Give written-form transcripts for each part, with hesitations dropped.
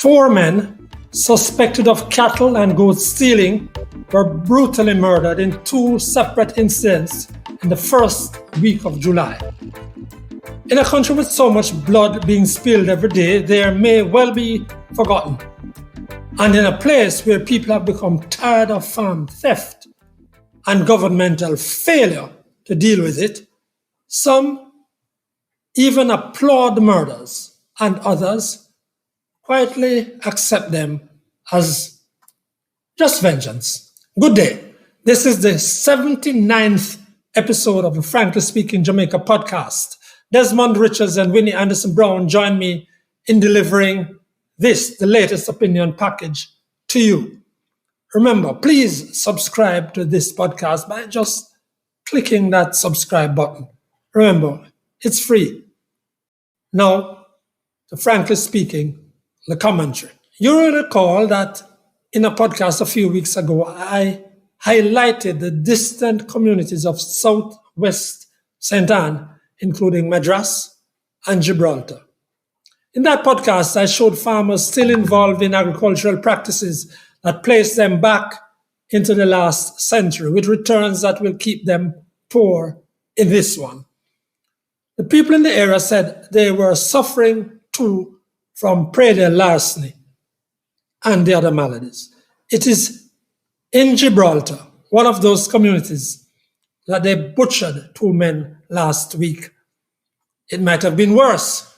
4 men suspected of cattle and goat stealing were brutally murdered in 2 separate incidents in the first week of July. In a country with so much blood being spilled every day, they may well be forgotten. And in a place where people have become tired of farm theft and governmental failure to deal with it, some even applaud the murders and others quietly accept them as just vengeance. Good day. This is the 79th episode of the Frankly Speaking Jamaica podcast. Desmond Richards and Winnie Anderson Brown join me in delivering this, the latest opinion package, to you. Remember, please subscribe to this podcast by just clicking that subscribe button. Remember, it's free. Now, to Frankly Speaking, the commentary. You will recall that in a podcast a few weeks ago, I highlighted the distant communities of Southwest St. Anne, including Madras and Gibraltar. In that podcast, I showed farmers still involved in agricultural practices that place them back into the last century, with returns that will keep them poor in this one. The people in the area said they were suffering too from prey larceny and the other maladies. It is in Gibraltar, one of those communities, that they butchered 2 men last week. It might have been worse.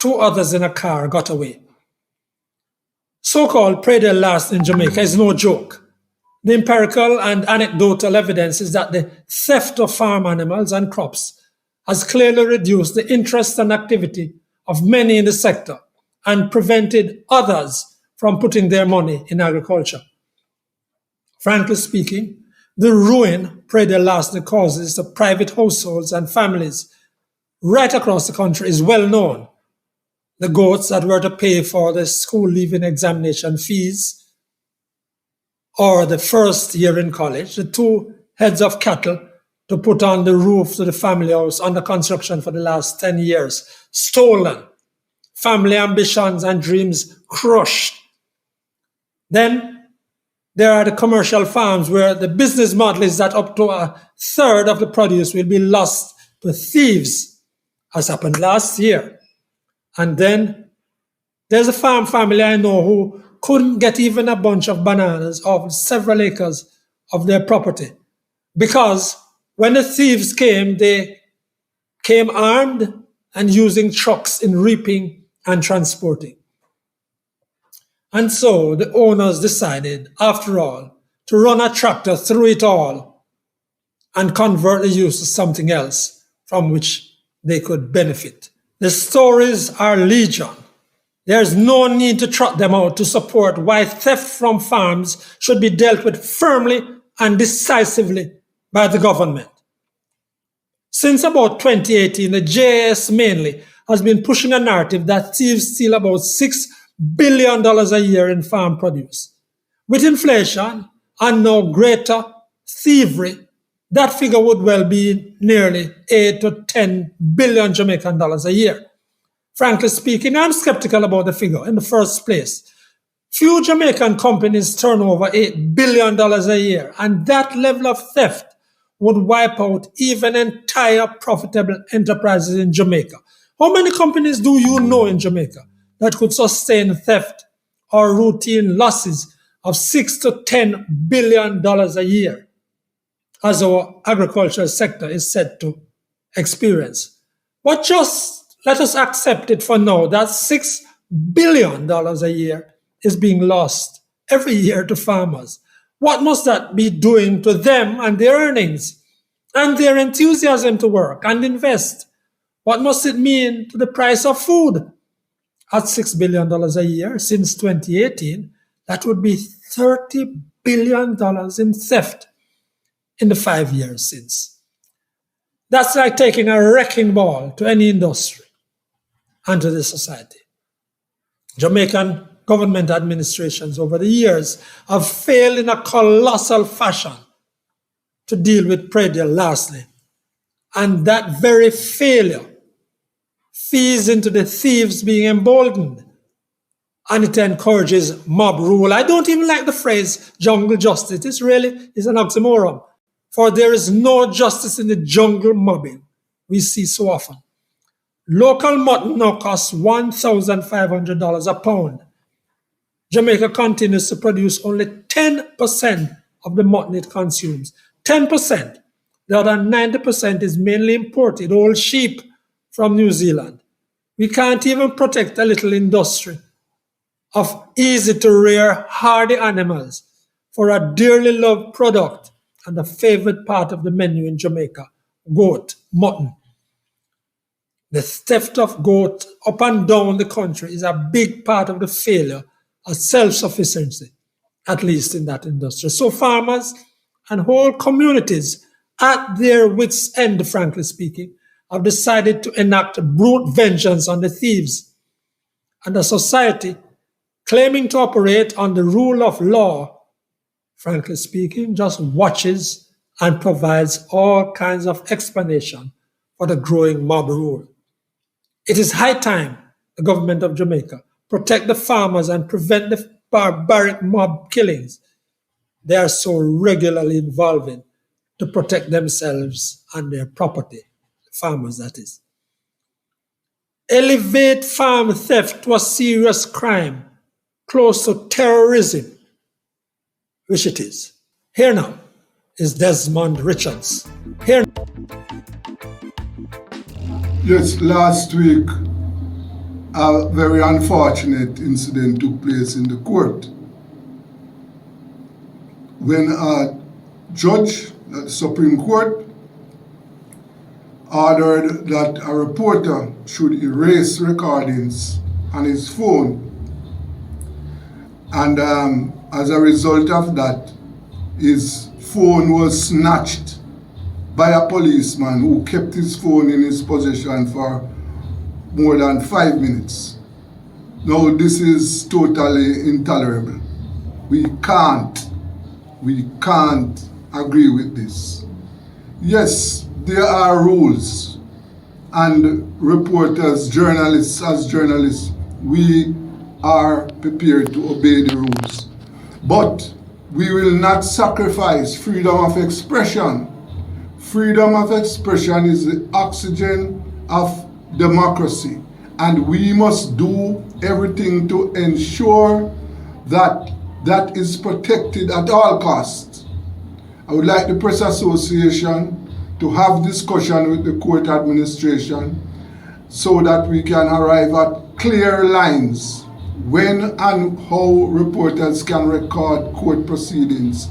2 others in a car got away. So-called prey larceny in Jamaica is no joke. The empirical and anecdotal evidence is that the theft of farm animals and crops has clearly reduced the interest and activity of many in the sector and prevented others from putting their money in agriculture. Frankly speaking, the ruin prey larceny causes to private households and families right across the country is well known. The goats that were to pay for the school leaving examination fees or the first year in college, the 2 heads of cattle to put on the roof to the family house under construction for the last 10 years, stolen, family ambitions and dreams crushed. Then there are the commercial farms where the business model is that up to a third of the produce will be lost to thieves, as happened last year. And then there's a farm family I know who couldn't get even a bunch of bananas off several acres of their property because when the thieves came, they came armed and using trucks in reaping and transporting. And so the owners decided, after all, to run a tractor through it all and convert the use to something else from which they could benefit. The stories are legion. There's no need to trot them out to support why theft from farms should be dealt with firmly and decisively by the government. Since about 2018, the JS mainly has been pushing a narrative that thieves steal about $6 billion a year in farm produce. With inflation and no greater thievery, that figure would well be nearly 8 to 10 billion Jamaican dollars a year. Frankly speaking, I'm skeptical about the figure in the first place. Few Jamaican companies turn over $8 billion a year, and that level of theft would wipe out even entire profitable enterprises in Jamaica. How many companies do you know in Jamaica that could sustain theft or routine losses of $6 to $10 billion a year, as our agricultural sector is said to experience? But just let us accept it for now that $6 billion a year is being lost every year to farmers. What must that be doing to them and their earnings and their enthusiasm to work and invest? What must it mean to the price of food? At $6 billion a year since 2018, that would be $30 billion in theft in the 5 years since. That's like taking a wrecking ball to any industry and to the society. Jamaican government administrations over the years have failed in a colossal fashion to deal with prey larceny. And that very failure feeds into the thieves being emboldened and it encourages mob rule. I don't even like the phrase jungle justice. This really is an oxymoron, for there is no justice in the jungle mobbing we see so often. Local mutton now costs $1,500 a pound. Jamaica continues to produce only 10% of the mutton it consumes. 10%. The other 90% is mainly imported, old sheep from New Zealand. We can't even protect a little industry of easy to rear hardy animals for a dearly loved product and a favorite part of the menu in Jamaica, goat, mutton. The theft of goat up and down the country is a big part of the failure of self-sufficiency, at least in that industry. So farmers and whole communities at their wits' end, frankly speaking, have decided to enact brute vengeance on the thieves. And a society claiming to operate on the rule of law, frankly speaking, just watches and provides all kinds of explanation for the growing mob rule. It is high time the government of Jamaica protect the farmers and prevent the barbaric mob killings they are so regularly involving to protect themselves and their property, farmers that is. Elevate farm theft to a serious crime close to terrorism, which it is. Here now is Desmond Richards. Here. Yes, last week a very unfortunate incident took place in the court when a judge at the Supreme Court ordered that a reporter should erase recordings on his phone. And as a result of that, his phone was snatched by a policeman who kept his phone in his possession for more than 5 minutes. Now, this is totally intolerable. We can't agree with this. Yes, there are rules, and reporters, journalists, as journalists, we are prepared to obey the rules. But we will not sacrifice freedom of expression. Freedom of expression is the oxygen of democracy, and we must do everything to ensure that that is protected at all costs. I would like the Press Association to have discussion with the court administration so that we can arrive at clear lines when and how reporters can record court proceedings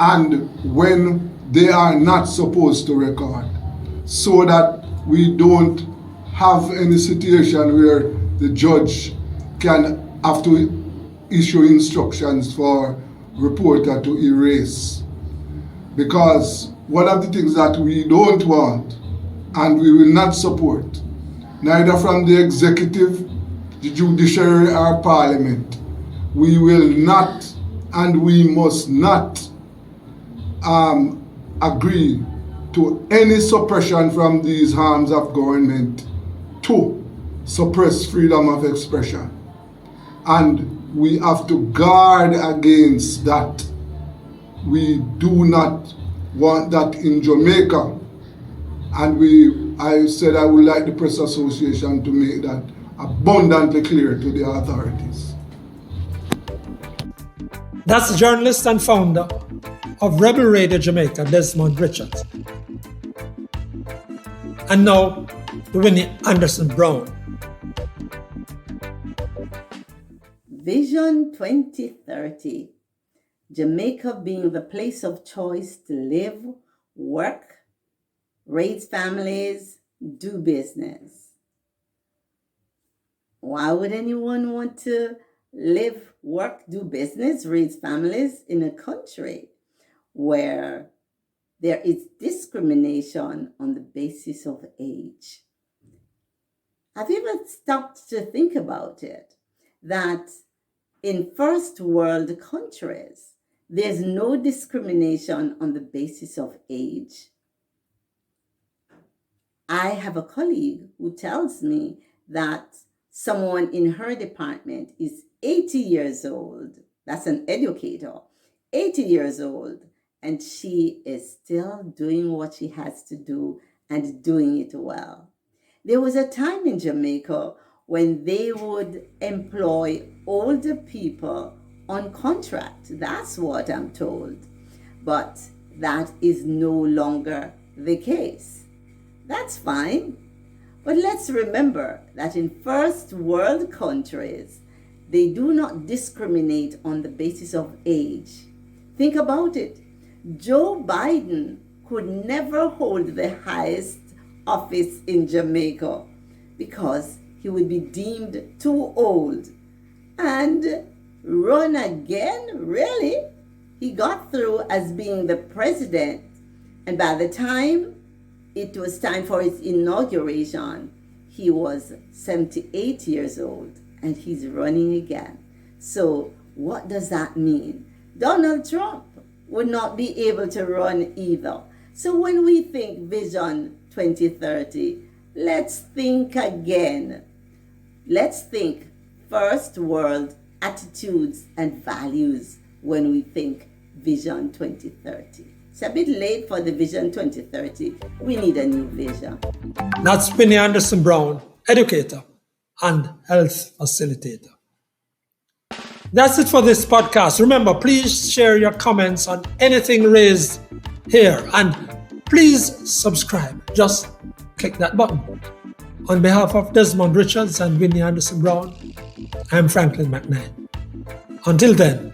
and when they are not supposed to record, so that we don't have any situation where the judge can have to issue instructions for reporter to erase. Because one of the things that we don't want and we will not support, neither from the executive, the judiciary or parliament, we will not and we must not agree to any suppression from these arms of government to suppress freedom of expression. And we have to guard against that. We do not want that in Jamaica. And I said I would like the Press Association to make that abundantly clear to the authorities. That's journalist and founder of Rebel Radio Jamaica, Desmond Richards. And now to Winnie Anderson Brown. Vision 2030. Jamaica being the place of choice to live, work, raise families, do business. Why would anyone want to live, work, do business, raise families in a country where there is discrimination on the basis of age? Have you ever stopped to think about it? That in first world countries, there's no discrimination on the basis of age. I have a colleague who tells me that someone in her department is 80 years old. That's an educator, 80 years old, and she is still doing what she has to do and doing it well. There was a time in Jamaica when they would employ older people on contract. That's what I'm told. But that is no longer the case. That's fine. But let's remember that in first world countries, they do not discriminate on the basis of age. Think about it. Joe Biden could never hold the highest office in Jamaica because he would be deemed too old. And run again? Really? He got through as being the president, and by the time it was time for his inauguration, he was 78 years old, and he's running again. So what does that mean? Donald Trump would not be able to run either. So when we think Vision 2030, let's think again. Let's think first world attitudes and values when we think Vision 2030. It's a bit late for the Vision 2030. We need a new vision. That's Winnie Anderson Brown, educator and health facilitator. That's it for this podcast. Remember, please share your comments on anything raised here and please subscribe. Just click that button. On behalf of Desmond Richards and Winnie Anderson Brown, I'm Franklin McKnight. Until then,